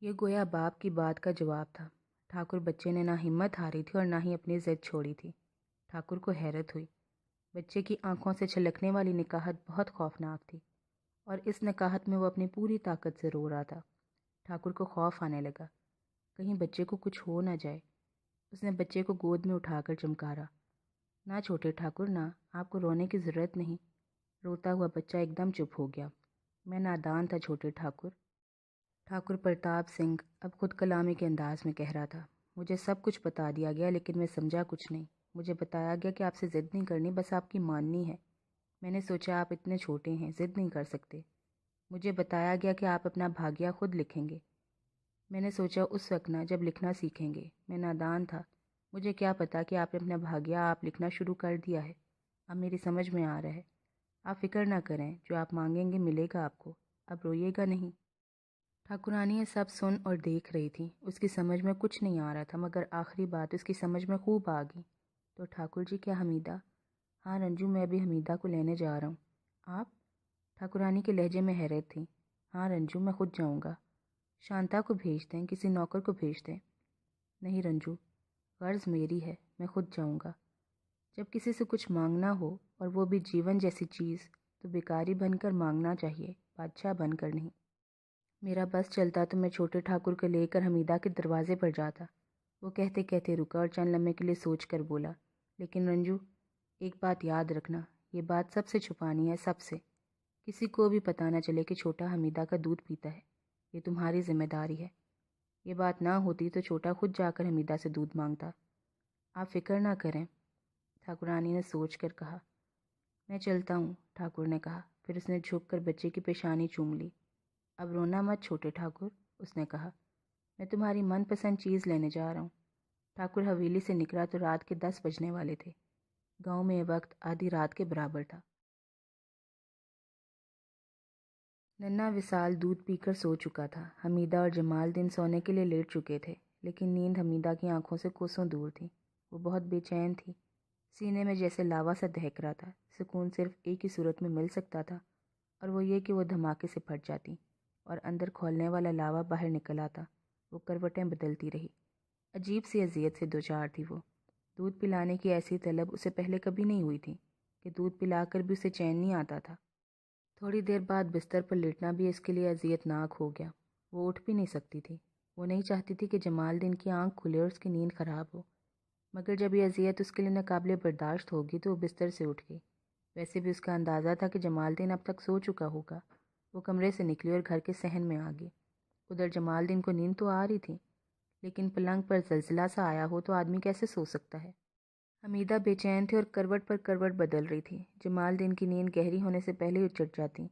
یہ گویا باپ کی بات کا جواب تھا۔ ٹھاکر بچے نے نہ ہمت ہاری تھی اور نہ ہی اپنی ضد چھوڑی تھی۔ ٹھاکر کو حیرت ہوئی۔ بچے کی آنکھوں سے چھلکنے والی نکاہت بہت خوفناک تھی، اور اس نکاہت میں وہ اپنی پوری طاقت سے رو رہا تھا۔ ٹھاکر کو خوف آنے لگا، کہیں بچے کو کچھ ہو نہ جائے۔ اس نے بچے کو گود میں اٹھا کر چمکارا، نہ چھوٹے ٹھاکر نہ، آپ کو رونے کی ضرورت نہیں۔ روتا ہوا بچہ ایک دم چپ ہو گیا۔ میں نادان تھا چھوٹے ٹھاکر۔ ٹھاکر پرتاپ سنگھ اب خود کلامی کے انداز میں کہہ رہا تھا، مجھے سب کچھ بتا دیا گیا لیکن میں سمجھا کچھ نہیں۔ مجھے بتایا گیا کہ آپ سے ضد نہیں کرنی، بس آپ کی ماننی ہے۔ میں نے سوچا آپ اتنے چھوٹے ہیں، ضد نہیں کر سکتے۔ مجھے بتایا گیا کہ آپ اپنا بھاگیہ خود لکھیں گے۔ میں نے سوچا اس وقت نہ جب لکھنا سیکھیں گے۔ میں نادان تھا، مجھے کیا پتا کہ آپ نے اپنا بھاگیہ آپ لکھنا شروع کر دیا ہے۔ اب میری سمجھ میں آ رہا ہے۔ آپ فکر نہ کریں، جو آپ مانگیں گے ملے گا آپ کو۔ اب روئیے گا نہیں۔ ٹھاکرانی یہ سب سن اور دیکھ رہی تھی۔ اس کی سمجھ میں کچھ نہیں آ رہا تھا، مگر آخری بات اس کی سمجھ میں خوب آ گئی۔ تو ٹھاکر جی، کیا حمیدہ؟ ہاں رنجو، میں ابھی حمیدہ کو لینے جا رہا ہوں۔ آپ؟ ٹھاکرانی کے لہجے میں حیرت تھی۔ ہاں رنجو، میں خود جاؤں گا۔ شانتا کو بھیج دیں، کسی نوکر کو بھیج دیں۔ نہیں رنجو، غرض میری ہے، میں خود جاؤں گا۔ جب کسی سے کچھ مانگنا ہو اور وہ بھی جیون جیسی چیز، تو بیکاری بن کر مانگنا چاہیے، بادشاہ بن کر نہیں۔ میرا بس چلتا تو میں چھوٹے ٹھاکر کو لے کر حمیدہ کے دروازے پر جاتا۔ وہ کہتے کہتے رکا اور چند لمحے کے لیے سوچ کر بولا، لیکن رنجو، ایک بات یاد رکھنا، یہ بات سب سے چھپانی ہے، سب سے۔ کسی کو بھی پتہ نہ چلے کہ چھوٹا حمیدہ کا دودھ پیتا ہے۔ یہ تمہاری ذمہ داری ہے۔ یہ بات نہ ہوتی تو چھوٹا خود جا کر حمیدہ سے دودھ مانگتا۔ آپ فکر نہ کریں، ٹھاکرانی نے سوچ کر کہا۔ میں چلتا ہوں، ٹھاکر نے کہا، پھر اس نے جھک کر بچے کی پیشانی چوم لی۔ اب رونا مت چھوٹے ٹھاکر، اس نے کہا، میں تمہاری من پسند چیز لینے جا رہا ہوں۔ ٹھاکر حویلی سے نکلا تو رات کے 10 بجنے والے تھے۔ گاؤں میں یہ وقت آدھی رات کے برابر تھا۔ ننا وصال دودھ پی کر سو چکا تھا۔ حمیدہ اور جمال دن سونے کے لیے لیٹ چکے تھے، لیکن نیند حمیدہ کی آنکھوں سے کوسوں دور تھی۔ وہ بہت بے چین تھی، سینے میں جیسے لاوا سا دہک رہا تھا۔ سکون صرف ایک ہی صورت میں مل سکتا تھا، اور وہ یہ کہ وہ دھماکے سے پھٹ جاتی اور اندر کھولنے والا لاوا باہر نکل آتا۔ وہ کروٹیں بدلتی رہی، عجیب سی اذیت سے دوچار تھی وہ۔ دودھ پلانے کی ایسی طلب اسے پہلے کبھی نہیں ہوئی تھی کہ دودھ پلا کر بھی اسے چین نہیں آتا تھا۔ تھوڑی دیر بعد بستر پر لیٹنا بھی اس کے لیے اذیت ناک ہو گیا۔ وہ اٹھ بھی نہیں سکتی تھی۔ وہ نہیں چاہتی تھی کہ جمال دن کی آنکھ کھلے اور اس کی نیند خراب ہو، مگر جب یہ اذیت اس کے لیے ناقابل برداشت ہوگی تو وہ بستر سے اٹھ گئی۔ ویسے بھی اس کا اندازہ تھا کہ جمال دن اب تک سو چکا ہوگا۔ وہ کمرے سے نکلی اور گھر کے صحن میں آ گئی۔ ادھر جمال دن کو نیند تو آ رہی تھی، لیکن پلنگ پر زلزلہ سا آیا ہو تو آدمی کیسے سو سکتا ہے؟ حمیدہ بے چین تھی اور کروٹ پر کروٹ بدل رہی تھی۔ جمال دن کی نیند گہری ہونے سے پہلے ہی اچٹ جاتی۔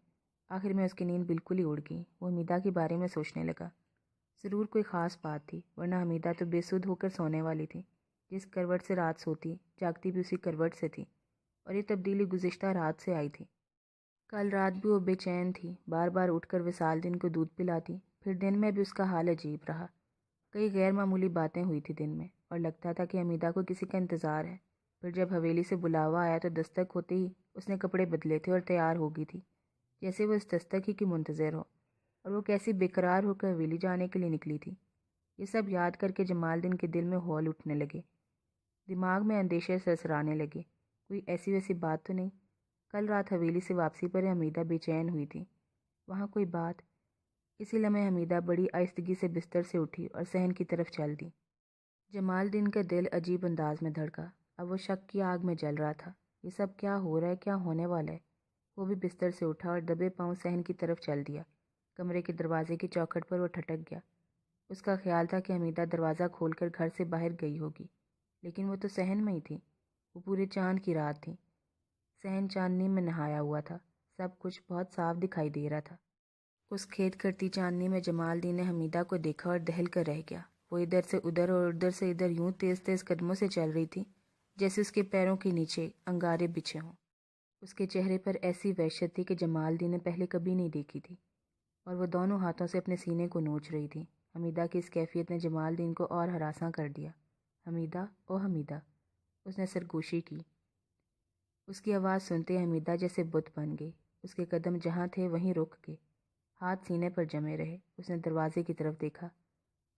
آخر میں اس کی نیند بالکل ہی اڑ گئی۔ وہ حمیدہ کے بارے میں سوچنے لگا۔ ضرور کوئی خاص بات تھی، ورنہ حمیدہ تو بے سدھ ہو کر سونے والی تھی۔ جس کروٹ سے رات سوتی، جاگتی بھی اسی کروٹ سے تھی، اور یہ تبدیلی گزشتہ رات سے آئی تھی۔ کل رات بھی وہ بے چین تھی، بار بار اٹھ کر وصال دن کو دودھ پلاتی۔ پھر دن میں بھی اس کا حال عجیب رہا۔ کئی غیر معمولی باتیں ہوئی تھی دن میں، اور لگتا تھا کہ حمیدہ کو کسی کا انتظار ہے۔ پھر جب حویلی سے بلاوا آیا تو دستک ہوتے ہی اس نے کپڑے بدلے تھے اور تیار ہو گئی تھی، جیسے وہ اس دستک ہی کی منتظر ہو، اور وہ کیسی بے قرار ہو کر حویلی جانے کے لیے نکلی تھی۔ یہ سب یاد کر کے جمال دن کے دل میں ہول اٹھنے لگے، دماغ میں اندیشے سرسرانے لگے۔ کوئی ایسی ویسی بات تو نہیں؟ کل رات حویلی سے واپسی پر حمیدہ بے چین ہوئی تھی، وہاں کوئی بات؟ اسی لمحے حمیدہ بڑی آہستگی سے بستر سے اٹھی اور صحن کی طرف چل دی۔ جمال دن کا دل عجیب انداز میں دھڑکا۔ اب وہ شک کی آگ میں جل رہا تھا۔ یہ سب کیا ہو رہا ہے، کیا ہونے والا ہے؟ وہ بھی بستر سے اٹھا اور دبے پاؤں صحن کی طرف چل دیا۔ کمرے کے دروازے کی چوکھٹ پر وہ ٹھٹک گیا۔ اس کا خیال تھا کہ حمیدہ دروازہ کھول کر گھر سے باہر گئی ہوگی، لیکن وہ تو صحن میں ہی تھی۔ وہ پورے چاند کی رات تھی، صحن چاندنی میں نہایا ہوا تھا، سب کچھ بہت صاف دکھائی دے رہا تھا۔ اس کھیت کرتی چاندنی میں جمال دین نے حمیدہ کو دیکھا اور دہل کر رہ گیا۔ وہ ادھر سے ادھر اور ادھر سے ادھر یوں تیز تیز قدموں سے چل رہی تھی جیسے اس کے پیروں کے نیچے انگارے بچھے ہوں۔ اس کے چہرے پر ایسی وحشت تھی کہ جمال دین نے پہلے کبھی نہیں دیکھی تھی، اور وہ دونوں ہاتھوں سے اپنے سینے کو نوچ رہی تھی۔ حمیدہ کی اس کیفیت نے جمال دین کو اور ہراساں کر دیا۔ حمیدہ، او حمیدہ، اس نے سرگوشی کی۔ اس کی آواز سنتے ہی حمیدہ جیسے بت بن گئی۔ اس کے قدم جہاں تھے وہیں رک گئے، ہاتھ سینے پر جمے رہے۔ اس نے دروازے کی طرف دیکھا۔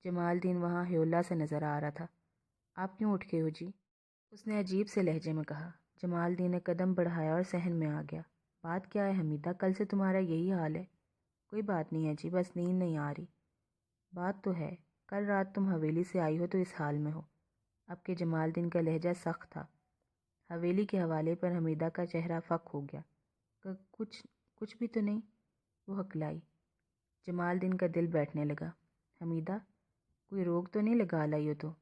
جمال دین وہاں ہیولا سے نظر آ رہا تھا۔ آپ کیوں اٹھ گئے ہو جی؟ اس نے عجیب سے لہجے میں کہا۔ جمال دین نے قدم بڑھایا اور صحن میں آ گیا۔ بات کیا ہے حمیدہ؟ کل سے تمہارا یہی حال ہے۔ کوئی بات نہیں ہے جی، بس نیند نہیں آ رہی۔ بات تو ہے، کل رات تم حویلی سے آئی ہو تو اس حال میں ہو۔ اب کے جمال دین کا لہجہ سخت تھا۔ حویلی کے حوالے پر حمیدہ کا چہرہ فک ہو گیا۔ کچھ بھی تو نہیں، وہ ہکلائی۔ جمال دین کا دل بیٹھنے لگا۔ حمیدہ، کوئی روگ تو نہیں لگا لائی ہو تو؟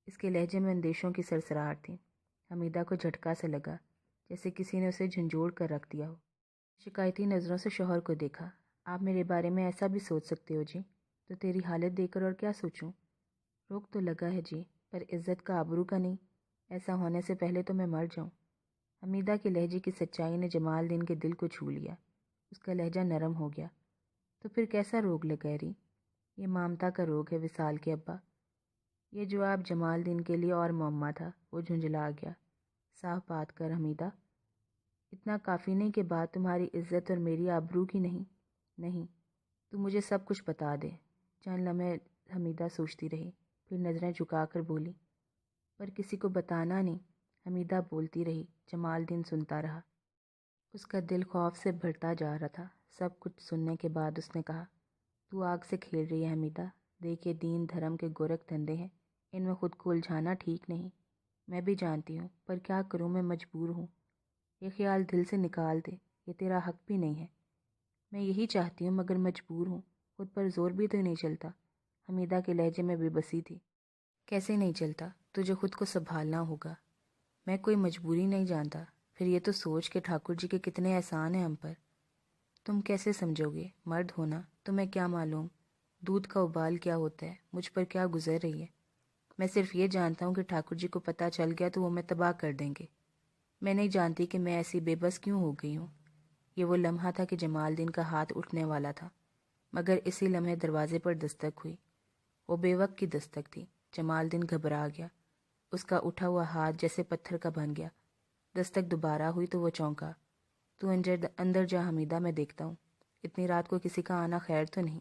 اس کے لہجے میں اندیشوں کی سرسراہٹ تھی۔ حمیدہ کو جھٹکا سے لگا، جیسے کسی نے اسے جھنجھوڑ کر رکھ دیا ہو۔ شکایتی نظروں سے شوہر کو دیکھا۔ آپ میرے بارے میں ایسا بھی سوچ سکتے ہو جی؟ تو تیری حالت دیکھ کر اور کیا سوچوں؟ روگ تو لگا ہے جی، پر عزت کا آبرو کا نہیں۔ ایسا ہونے سے پہلے تو میں مر جاؤں۔ حمیدہ کے لہجے کی سچائی نے جمال دین کے دل کو چھو لیا۔ اس کا لہجہ نرم ہو گیا۔ تو پھر کیسا روگ لگا ری؟ یہ مامتا کا روگ ہے وصال کے ابا۔ یہ جواب جمال دین کے لیے اور معمہ تھا۔ وہ جھنجھلا گیا۔ صاف بات کر حمیدہ، اتنا کافی نہیں کہ بات تمہاری عزت اور میری آبرو کی نہیں، تو مجھے سب کچھ بتا دے۔ چند لمحے حمیدہ سوچتی رہی، پھر نظریں جھکا کر بولی، پر کسی کو بتانا نہیں۔ حمیدہ بولتی رہی، جمال دین سنتا رہا۔ اس کا دل خوف سے بھرتا جا رہا تھا۔ سب کچھ سننے کے بعد اس نے کہا، تو آگ سے کھیل رہی ہے حمیدہ۔ دیکھیے دین دھرم کے گورکھ دھندے ہیں، ان میں خود کو الجھانا ٹھیک نہیں۔ میں بھی جانتی ہوں، پر کیا کروں، میں مجبور ہوں۔ یہ خیال دل سے نکال دے، یہ تیرا حق بھی نہیں ہے۔ میں یہی چاہتی ہوں مگر مجبور ہوں، خود پر زور بھی تو نہیں چلتا۔ حمیدہ کے لہجے میں بے بسی تھی۔ کیسے نہیں چلتا؟ تجھے خود کو سنبھالنا ہوگا۔ میں کوئی مجبوری نہیں جانتا۔ پھر یہ تو سوچ کہ ٹھاکر جی کے کتنے احسان ہیں ہم پر۔ تم کیسے سمجھو گے؟ مرد ہونا تمہیں کیا معلوم دودھ کا ابال کیا ہوتا ہے، مجھ پر کیا گزر رہی ہے۔ میں صرف یہ جانتا ہوں کہ ٹھاکر جی کو پتہ چل گیا تو وہ میں تباہ کر دیں گے۔ میں نہیں جانتی کہ میں ایسی بے بس کیوں ہو گئی ہوں۔ یہ وہ لمحہ تھا کہ جمال دین کا ہاتھ اٹھنے والا تھا، مگر اسی لمحے دروازے پر دستک ہوئی۔ وہ بے وقت کی دستک تھی۔ جمال دین گھبرا گیا۔ اس کا اٹھا ہوا ہاتھ جیسے پتھر کا بن گیا۔ دستک دوبارہ ہوئی تو وہ چونکا۔ تو اندر جا حمیدہ، میں دیکھتا ہوں۔ اتنی رات کو کسی کا آنا خیر تو نہیں۔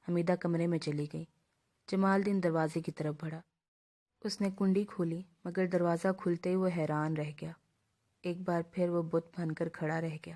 حمیدہ کمرے میں چلی گئی۔ جمال دین دروازے کی طرف بڑھا۔ اس نے کنڈی کھولی، مگر دروازہ کھلتے ہی وہ حیران رہ گیا۔ ایک بار پھر وہ بت بن کر کھڑا رہ گیا۔